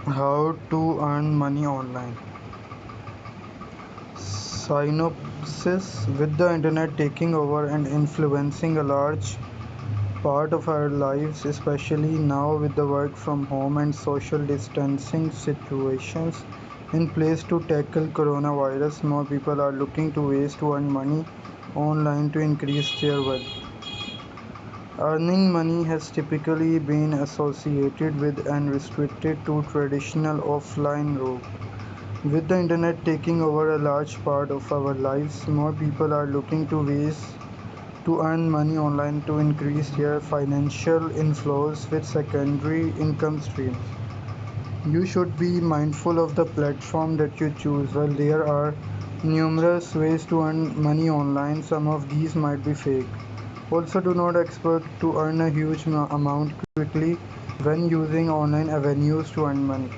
How to earn money online. Synopsis. With the internet taking over and influencing a large part of our lives, especially now with the work from home and social distancing situations in place to tackle coronavirus, more people are looking to ways to earn money online to increase their wealth. Earning money has typically been associated with and restricted to traditional offline route. With the internet taking over a large part of our lives, more people are looking to ways to earn money online to increase their financial inflows with secondary income streams. You should be mindful of the platform that you choose. While there are numerous ways to earn money online, some of these might be fake. Also, do not expect to earn a huge amount quickly when using online avenues to earn money.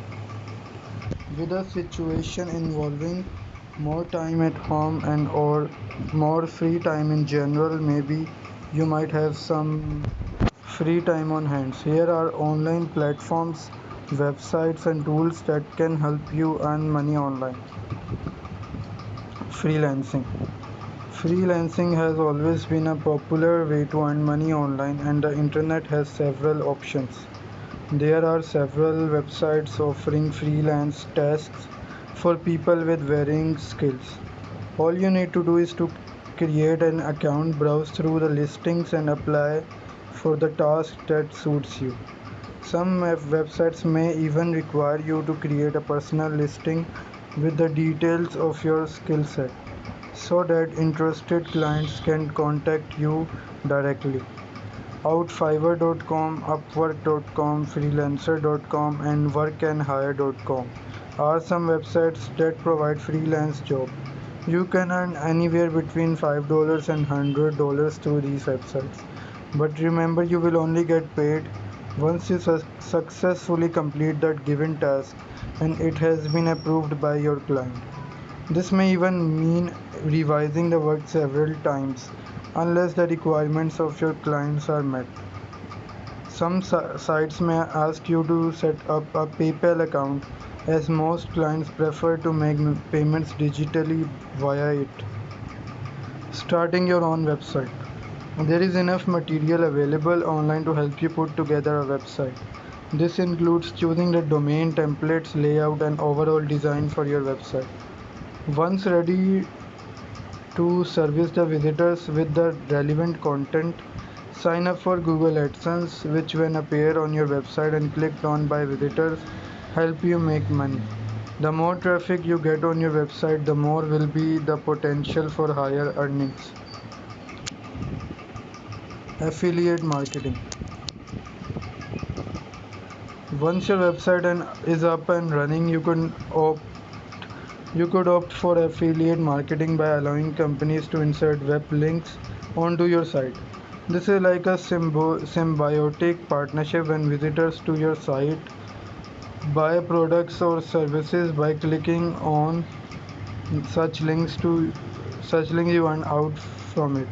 With a situation involving more time at home and or more free time in general, maybe you might have some free time on hands. Here are online platforms, websites and tools that can help you earn money online. Freelancing. Freelancing has always been a popular way to earn money online, and the internet has several options. There are several websites offering freelance tasks for people with varying skills. All you need to do is to create an account, browse through the listings, and apply for the task that suits you. Some websites may even require you to create a personal listing with the details of your skill set so that interested clients can contact you directly. Outfiverr.com, Upwork.com, Freelancer.com, and Workandhire.com are some websites that provide freelance jobs. You can earn anywhere between $5 and $100 through these websites. But remember, you will only get paid once you successfully complete that given task and it has been approved by your client. This may even mean revising the work several times unless the requirements of your clients are met. Some sites may ask you to set up a PayPal account as most clients prefer to make payments digitally via it. Starting your own website. There is enough material available online to help you put together a website. This includes choosing the domain, templates, layout, and overall design for your website. Once ready to service the visitors with the relevant content, sign up for Google AdSense, which when appear on your website and clicked on by visitors, help you make money. The more traffic you get on your website, the more will be the potential for higher earnings. Affiliate marketing. Once your website is up and running, you could opt for affiliate marketing by allowing companies to insert web links onto your site. This is like a symbiotic partnership when visitors to your site buy products or services by clicking on such links to such links you earn out from it.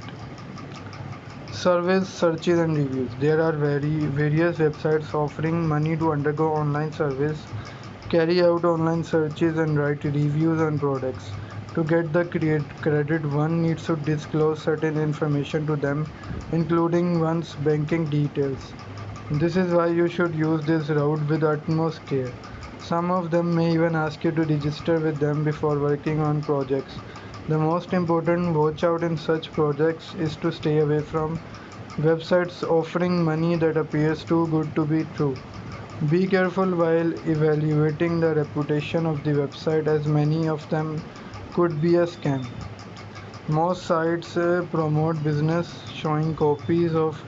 Surveys, searches, and reviews. There are various websites offering money to undergo online surveys, carry out online searches, and write reviews on products. To get the credit, one needs to disclose certain information to them, including one's banking details. This is why you should use this route with utmost care. Some of them may even ask you to register with them before working on projects. The most important watch out in such projects is to stay away from websites offering money that appears too good to be true. Be careful while evaluating the reputation of the website, as many of them could be a scam. Most sites promote business showing copies of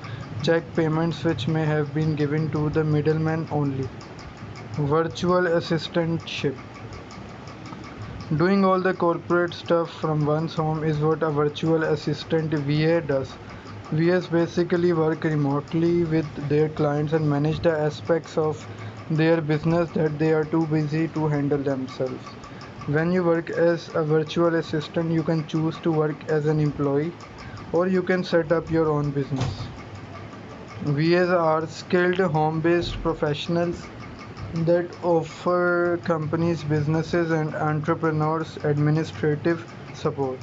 check payments which may have been given to the middleman only. Virtual assistantship. Doing all the corporate stuff from one's home is what a virtual assistant VA does. VAs basically work remotely with their clients and manage the aspects of their business that they are too busy to handle themselves. When you work as a virtual assistant, you can choose to work as an employee or you can set up your own business. VAs are skilled home based professionals that offer companies, businesses, and entrepreneurs administrative support.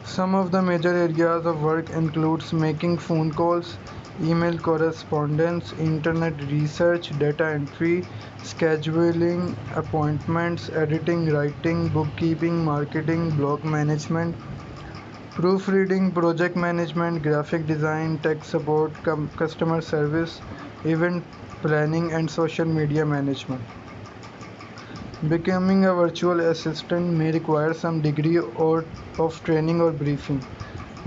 Some of the major areas of work includes making phone calls, email correspondence, internet research, data entry, scheduling appointments, editing, writing, bookkeeping, marketing, blog management, proofreading, project management, graphic design, tech support, customer service, event planning, and social media management. Becoming a virtual assistant may require some degree or of training or briefing,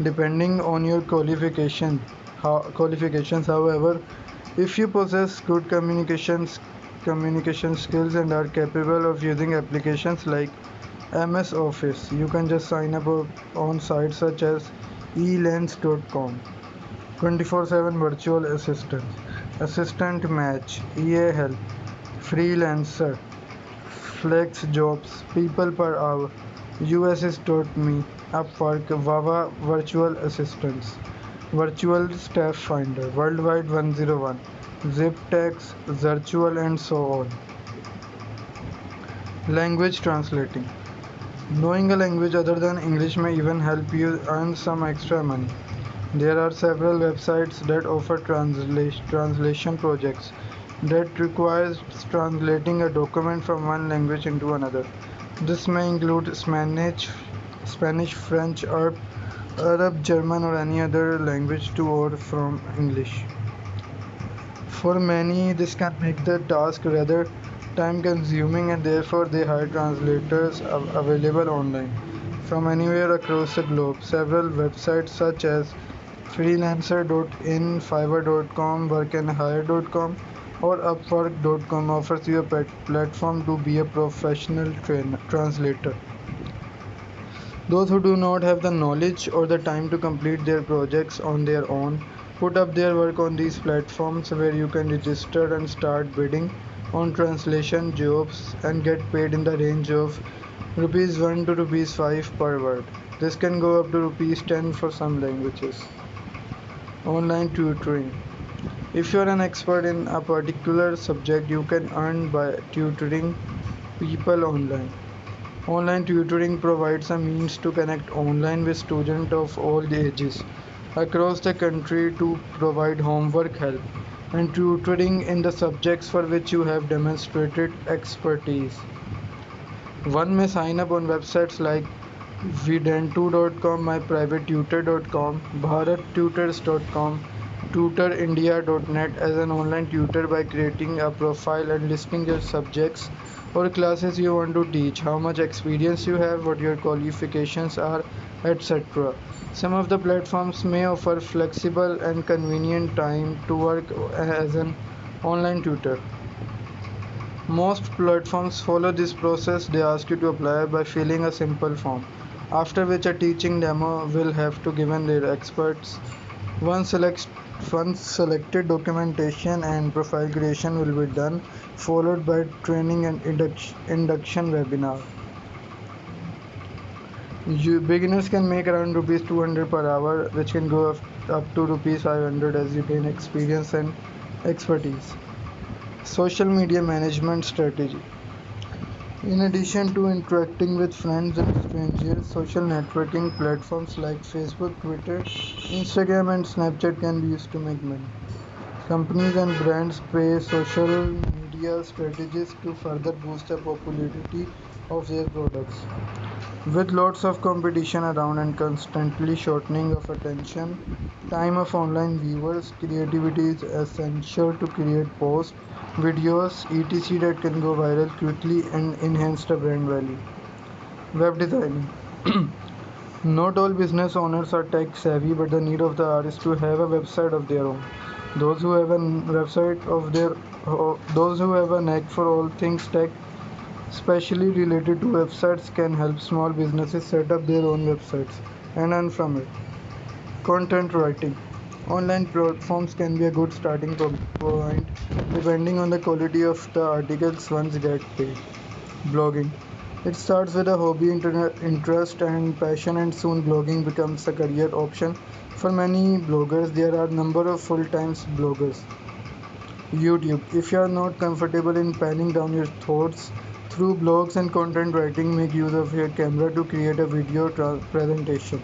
depending on your qualifications. However, if you possess good communication skills and are capable of using applications like MS Office, you can just sign up on sites such as elens.com. 24/7 virtual assistants, assistant match, EA help, freelancer, flex jobs, people per hour, USS.me, Upwork, Vava virtual assistants, virtual staff finder, worldwide 101, ZipTex, Zirtual, and so on. Language translating. Knowing a language other than English may even help you earn some extra money. There are several websites that offer translation projects that requires translating a document from one language into another. This may include Spanish, French, Arab, German, or any other language to or from English. For many, this can make the task rather time consuming, and therefore they hire translators available online from anywhere across the globe. Several websites such as freelancer.in, fiverr.com, workandhire.com, or upwork.com offers you a platform to be a professional translator. Those who do not have the knowledge or the time to complete their projects on their own put up their work on these platforms where you can register and start bidding on translation jobs and get paid in the range of rupees 1 to rupees 5 per word. This can go up to rupees 10 for some languages. Online tutoring. If you are an expert in a particular subject, you can earn by tutoring people online. Online tutoring provides a means to connect online with students of all ages across the country to provide homework help and tutoring in the subjects for which you have demonstrated expertise. One may sign up on websites like Videntu.com, myprivatetutor.com, bharattutors.com, tuterindia.net as an online tutor by creating a profile and listing your subjects or classes you want to teach, how much experience you have, what your qualifications are, etc. Some of the platforms may offer flexible and convenient time to work as an online tutor. Most platforms follow this process. They ask you to apply by filling a simple form, after which a teaching demo will have to given their experts. Once, select, Once selected, documentation and profile creation will be done, followed by training and induction webinar. Beginners can make around rupees 200 per hour, which can go up to rupees 500 as you gain experience and expertise. Social media management strategy. In addition to interacting with friends and strangers, social networking platforms like Facebook, Twitter, Instagram, and Snapchat can be used to make money. Companies and brands pay social media strategists to further boost the popularity of their products. With lots of competition around and constantly shortening of attention time of online viewers, creativity is essential to create posts, videos, etc. that can go viral quickly and enhance the brand value. Web designing. Not all business owners are tech savvy, but the need of the hour is to have a website of their own. Those who have a website of their those who have a knack for all things tech, especially related to websites, can help small businesses set up their own websites and earn from it. Content writing. Online platforms can be a good starting point depending on the quality of the articles one gets paid. Blogging. It starts with a hobby, interest, and passion, and soon blogging becomes a career option. For many bloggers, there are a number of full-time bloggers YouTube. If you are not comfortable in penning down your thoughts through blogs and content writing, make use of your camera to create a video presentation.